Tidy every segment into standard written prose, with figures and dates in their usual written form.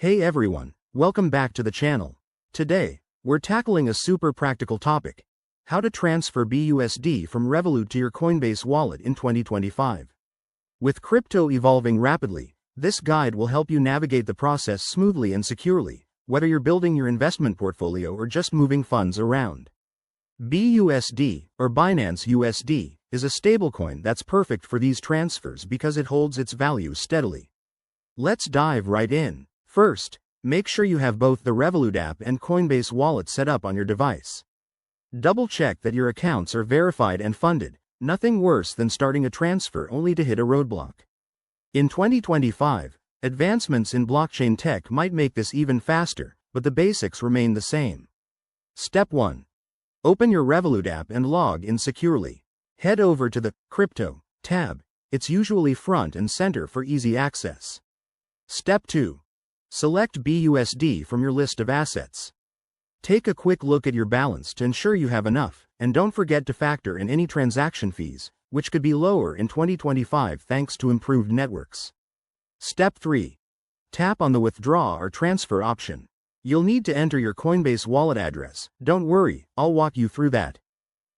Hey everyone, welcome back to the channel. Today, we're tackling a super practical topic: how to transfer BUSD from Revolut to your Coinbase wallet in 2025. With crypto evolving rapidly, this guide will help you navigate the process smoothly and securely, whether you're building your investment portfolio or just moving funds around. BUSD, or Binance USD, is a stablecoin that's perfect for these transfers because it holds its value steadily. Let's dive right in. First, make sure you have both the Revolut app and Coinbase wallet set up on your device. Double-check that your accounts are verified and funded. Nothing worse than starting a transfer only to hit a roadblock. In 2025, advancements in blockchain tech might make this even faster, but the basics remain the same. Step 1. Open your Revolut app and log in securely. Head over to the Crypto tab. It's usually front and center for easy access. Step 2. Select BUSD from your list of assets. Take a quick look at your balance to ensure you have enough, and don't forget to factor in any transaction fees, which could be lower in 2025 thanks to improved networks. Step 3. Tap on the Withdraw or Transfer option. You'll need to enter your Coinbase wallet address. Don't worry, I'll walk you through that.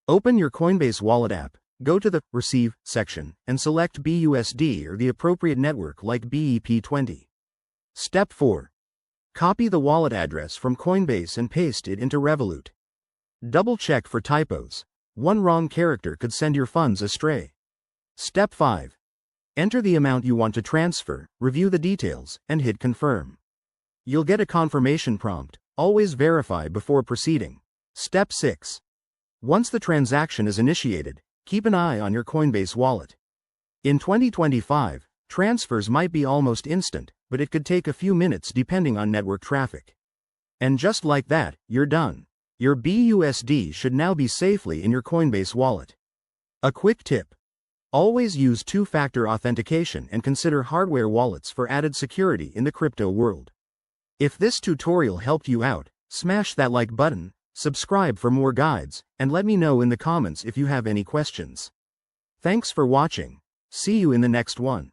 Open your Coinbase wallet app, go to the Receive section, and select BUSD or the appropriate network like BEP20. Step 4. Copy the wallet address from Coinbase and paste it into Revolut. Double-check for typos. One wrong character could send your funds astray. Step 5. Enter the amount you want to transfer, review the details, and hit Confirm. You'll get a confirmation prompt. Always verify before proceeding. Step 6. Once the transaction is initiated, keep an eye on your Coinbase wallet. In 2025, transfers might be almost instant, but it could take a few minutes depending on network traffic. And just like that, you're done. Your BUSD should now be safely in your Coinbase wallet. A quick tip: always use two-factor authentication and consider hardware wallets for added security in the crypto world. If this tutorial helped you out, smash that like button, subscribe for more guides, and let me know in the comments if you have any questions. Thanks for watching. See you in the next one.